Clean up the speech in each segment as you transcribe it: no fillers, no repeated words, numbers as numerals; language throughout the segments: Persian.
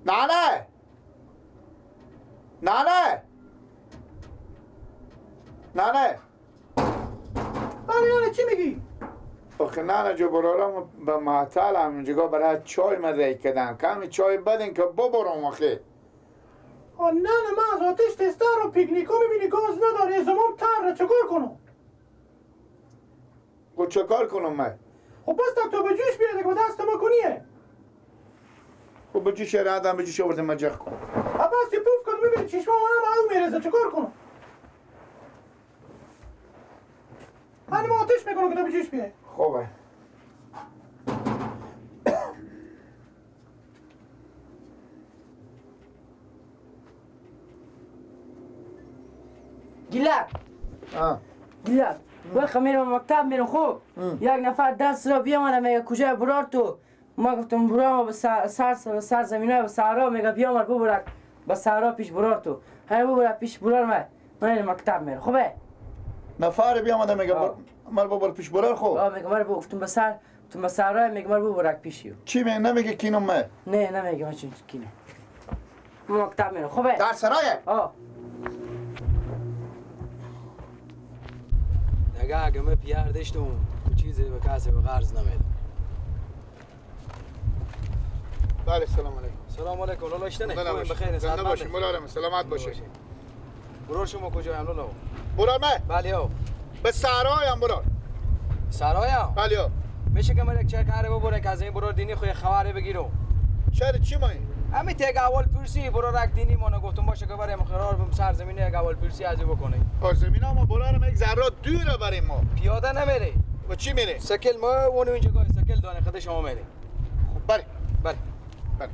نانه نانه نانه بله نانه چی میگی؟ آخه نانه جو برارم به معطل همونجا برای چای مزه کردن کمی چای بدین که ببرم آخه نانه من از آتش تستر و پیکنیکو میبینی گاز نداره زمان تر چکار کنم؟ خب چه کار کنم من؟ خب بس تا به جوش بیاده که دست ما کنیه خب به جوش رادم به جوش آورده مجخ کن بس یه پوف کن میبینی چشما من هم میرزه چکار کنم؟ من ما آتش میکنم که تا به جوش بیاده خوبه گیلک گیلک وقت میرم مکتب میرم خوب یک نفر دست را بیامانه میگه کجای برار تو ما گفتم برام به سر زمینه به صحرا میگه بیامار ببرک به صحرا پیش برار تو های ببرک پیش برار من مکتب میرم خوبه نفر بیامده میگه مر ببر پیش برار خوب میگه مر گفتم به سر تو به صحرا میگه مر ببرک پیشیو چی میگه نمیگه کینم من نه نمیگه من چی کینم من مکتب میرم خوبه در سرایه اگه من پیار داشتم چیزی به کسی به قرض نمیدم بله سلام علیکم سلام علیکم لالا اشتنه خوبیم بخیر زنده باشیم مولارم سلامت باشید برار شما کجایم لالا برار من بله ها به سرایم برار سرایم بله ها میشه که من یک چه کاره ببرن که از این برار دینی خوی خبره بگیرم شاید چی مایی همین تگ اول پرسی برار یک دینی مانو گفتم باشه که برای قرار بم سرزمینه یک اول پرسی ازی بکنه زمین ما برارم یک ذره دوره بریم ما پیاده نمیره و چی میره سکل ما اون اینجا گای سکل دانه خود شما میره خب بله بله بله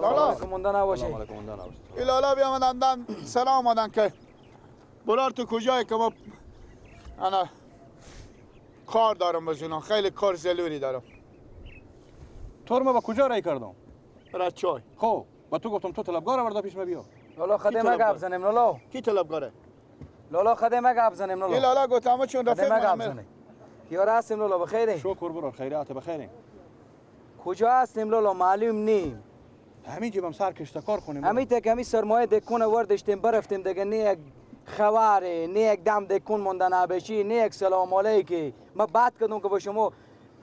لالا کمونده نباشه لالا بیامدن سلام آمدن که برار تو کجایی که ما انا کار دارم بزنم خیلی کار ضروری دارم تو رو ما با کجا رای کردم؟ برای چای خب با تو گفتم تو طلبگار آورده پیش ما بیا لالا خدمه گپ زنیم لالا کی طلبگاره لالا خدمه گپ زنیم لالا لالا گفتم چون رفیق منم یار هستیم لالا بخیره شکر برار خیرات بخیریم کجا هستیم لالا معلوم نیم همین جیبم سر کشتکار کنیم همین تک همین سرمایه دکون وردشتیم برفتیم دیگه نه یک خواره نه یک دم دکون مونده نبشی نه یک سلام علیکی من بعد کردم که با شما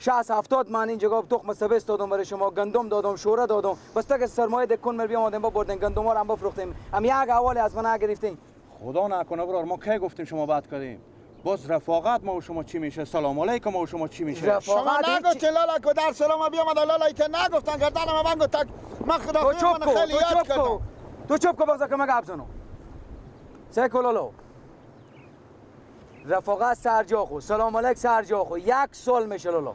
60-70 من این جگاه تخم سبز دادم برای شما گندم دادم شوره دادم بس تا که سرمایه دکون مر بیامدیم با بردن گندم ها رو هم بفروختیم هم یک حواله از من نگرفتین خدا نکنه برار ما کی گفتیم شما بعد کردیم باز رفاقت ما و شما چی میشه سلام علیکم ما و شما چی میشه شما نگفت لالا که در سلام بیامد لالا که نگفتن گردن من گفت من خدا من خیلی یاد کردم تو چوب کو بازا که من گپ زنم سیکو لالا رفاقت سرجا خو سلام علیک سرجا خو 1 سال میشه لالا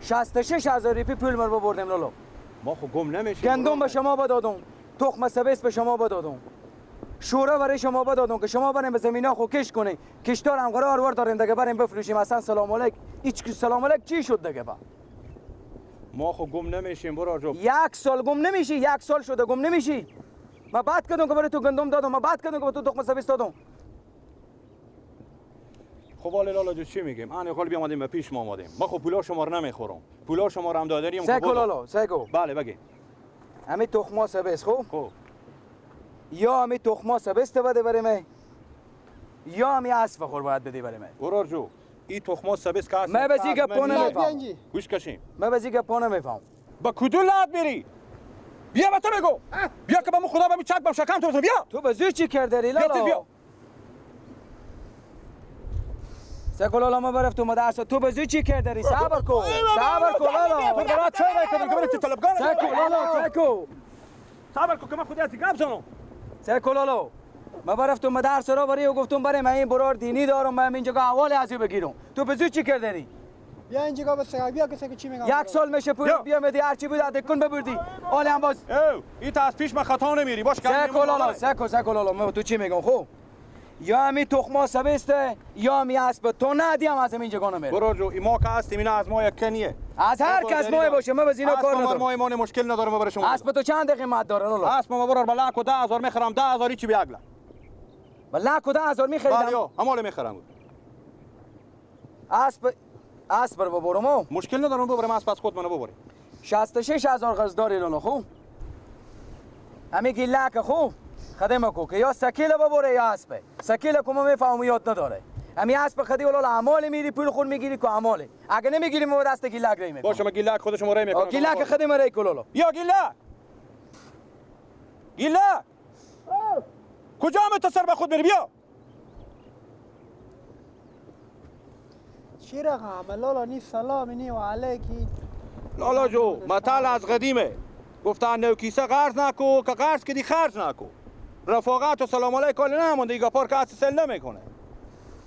66,000 روپیه پول مر بردیم لالا ما خو گم نمیشیم گندم به شما بدادم تخم سبز به شما بدادم شوره برای شما بدادم که شما بریم به زمینا خو کش کنین کشتار هم قرار ور داریم دیگه بریم بفروشیم اصلا سلام علیک هیچ سلام علیک چی شد دیگه با ما خو گم نمیشیم برار جو 1 سال گم نمیشی 1 سال شده گم نمیشی ما بعد کردم که برای تو گندم دادم ما بعد کردم که به تو تخم سبز دادم خب ولی لالا جو چی میگیم ان خال بیامدیم به پیش ما اومدیم ما خب پولا شما رو نمیخورم پولا شما رو هم دادریم سگو لالا سگو بله بگی همین تخما سبز خب یا همین تخما سبز بده بریم یا همین اسب خور باید بدی بریم برار جو این تخما سبز که هست من بزی گپا نمیفهم. گوش کشیم. من بزی گپا نمیفهم. با کدوم لحظ میری؟ بیا به تو بگو. بیا که با من خدا بمی چک بم شکم تو بیا. تو بزی چی کرده ری بیا لالا؟ سکو لالا ما برفت تو مدرس تو بزی چی کرده ری؟ صبر کن. صبر کن لالا. تو برات چه میکنی که تو طلبگان؟ سکو لالا سکو. صبر کن که من خودی از گپ زنم. سکو لالا. ما برفت تو مدرس را بری و گفتم برای من این برار دینی دارم من اینجا احوال ازی بگیرم. تو بزی چی کرده ری؟ بیا اینجا به سگا بیا که چی میگم. یک سال میشه پول بیا میدی هر چی بود دکون ببردی. حالا هم باز این تا از پیش من خطا نمیری باش که سکو لالا من تو چی میگم خب یا همی تخما سبسته یا همی اسب تو ندیم از همین جگانه میره برو جو ما که هستیم اینا از ما یک کنیه از هر کس ماه باشه من بزینا کار ندارم ما ایمان مشکل ندارم برای شما اسب تو چند قیمت داره لالا اسب ما برو بلاک و 10,000 میخرم 10,000 چی بیاگلا بلاک و 10,000 میخریدم بله همال میخرم اسب رو ببرم مشکل ندارم ببرم اسب از خود منو ببرم 66,000 قرض داری لالا خوب همی گیلک خوب خدمه کو که یا سکیل ببره یا اسب سکیل کو ما میفهمم یاد نداره همی اسب خدی لالا اعمال میری پول خود میگیری کو اعماله اگه نمیگیری ما دست گیلک ری میکنم باشه ما گیلک خودش ما ری میکنم گیلک خدمه ری کو لالا یا گیلک کجا متصر به خود بری بیا چی رقم لالا نی سلام نی و علیکی. لالا جو مثل از قدیمه گفتن نو کیسه قرض نکو که قرض کردی خرج نکو رفاقت و سلام علیکم نمونده ایگا پار که هستی سل نمیکنه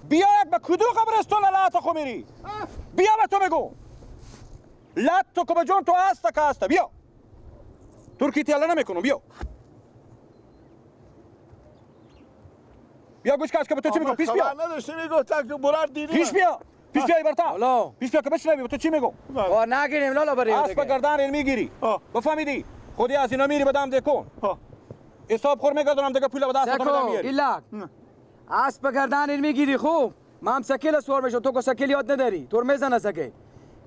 بیا یک به کدو قبرستون لعت خو میری بیا به تو بگو لعت تو که به جون تو هسته که هسته بیا ترکی تیاله نمیکنم بیا بیا گوش کش که به تو چی میگو پیش بیا نداشتی میگفتن که برار دیدی پیش بیا پیش بیا ایبرتا لالا پیش بیا که بشنوی به تو چی میگو و نگیریم لالا بریم اسب گردن این میگیری بفهمیدی خودی از اینا میری بدم دکون حساب خور میگردونم دیگه پول به دست بدم میاری گیلک اسب گردن این میگیری خوب من سکیل سوار میشم تو که سکیل یاد نداری تو میزنه سکیل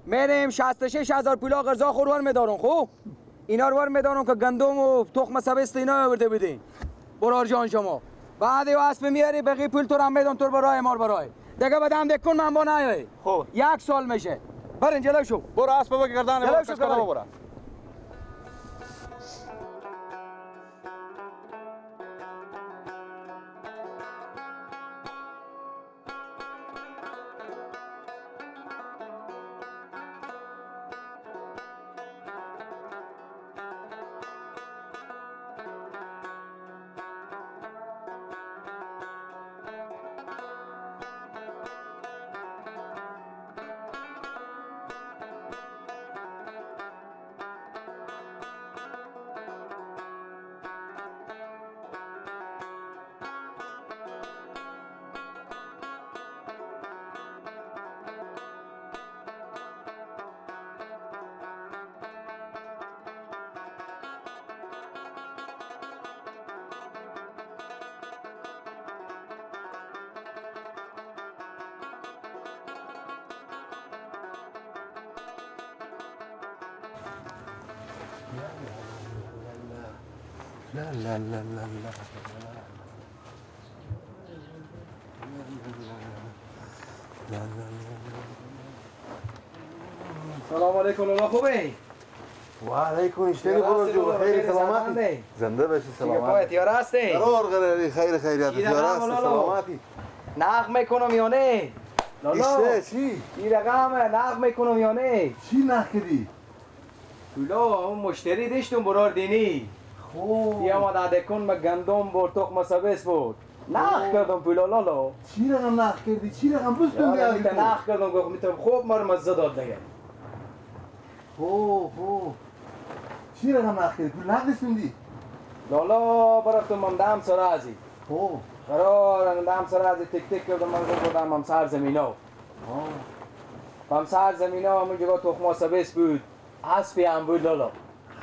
میریم 66,000 پولا قرضا خورور میدارم خوب اینا رو ور میدارم که گندم و تخم سبست اینا آورده بدین برار جان شما بعد یه اسب میاری بقیه پول تو رو میدم تو برای مار برای دیگه بدم دکون من با نیای خب یک سال میشه برین جلو شو برو اسب بگو گردن جلو برو شو کس کنه برو. برو سلام علیکم لالا خوبه و علیکم اشتری برو جو خیر سلامتی زنده باشی سلامتی یار هستی قرار قراری خیر خیریت یار هستی سلامتی نقم میکنم یا نه لالا اشته چی؟ این رقم نقم میکنم یا نه چی نخیدی؟ تولا اون مشتری داشتم برار دینی خوب یا ما دکون ما گندم بر تخم سبز بود نخ کردم پولا لالا چی رقم نخ کردی؟ چی رقم بستون یا بیادی تو؟ نخ کردم گفتم میتونم خوب مار مزه داد دیگه خوب چی رقم نخ کردی؟ پول نقدستوندی؟ لالا برفتم من دم سرازی خوب قرار دم سرازی تک تک کردم من گفتم هم سر زمینا هم سر زمینا همون جگه تخم سبز بود اسبی هم بود لالا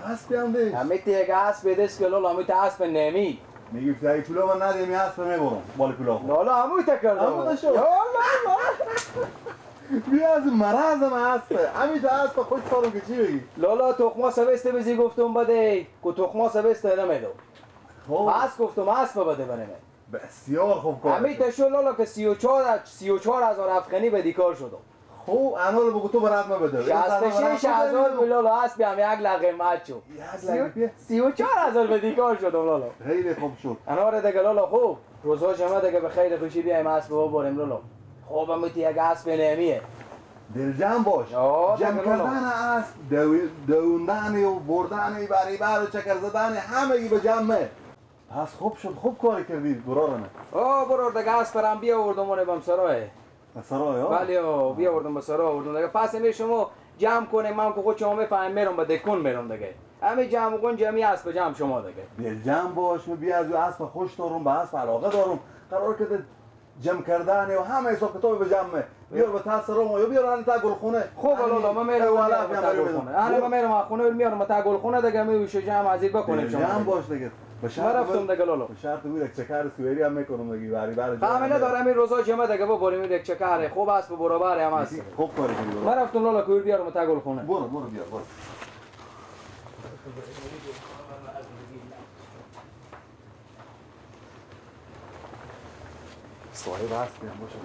هستی هم دیش همیتی یک اسب دست که لالا همیتی اسب نمی میگفت اگه پولا من ندیم یه هست میبرم بال پولا خود لالا همیتی کردم همون شد بیا از مرضم هسته همیشه هست خوش سالم که چی بگی؟ لالا تخما سبسته بزی گفتم بده که تخما سبسته نمیدو خوب بس گفتم اسب بده بنه بسیار خوب کار همین تشو لالا که 34,000 افغانی به دیکار شدم. خوب انا رو بگو تو برات ما بده 66,000 لالا هست بیام یک لقه مچو. یک لقه 34,000 به دیکار شدم لالا. خیلی خوب شد. انا رو دیگه لالا خوب. روزها شما دیگه به خیر خوشی بیایم اسب ببریم لالا. خوب میتی یک اسب نمیه. دلجمع باش. جمع کردن اسب، دووندن و بردن بری بر و چکر زدن همگی به جمعه. پس خوب شد، خوب کاری کردی برارمه. برار دیگه اسب برام بیا آوردم اون بم سرای. سرای ها؟ بله بیا آوردم به سرای آوردم دیگه. پس می شما جمع کنیم من که خود شما میفهمم میرم به دکون میرم دیگه. همه جمع کن جمعی اسب جمع شما دیگه. دلجمع باش، من بیا از اسب خوش دارم، به اسب علاقه دارم. قرار که جمع کردن و همه حساب کتاب به جمع بیار به تا سرام یا بیار تا گلخونه. خوب لالا من میرم تا گلخونه. انا میرم خونه میارم تا گلخونه دیگه میوش جمع ازید بکنیم شما. جمع باش دیگه. من رفتم دیگه لالا. به شرط بود یک چکر سوئری هم میکنم دیگه بری بر همه ندارم این روزا جمعه دیگه ببریم یک چکر خوب است به برابر هم است. خوب کاری کردی. من رفتم لالا کور بیارم تا گلخونه. برو بیار برو. سواری بس بیام باشه.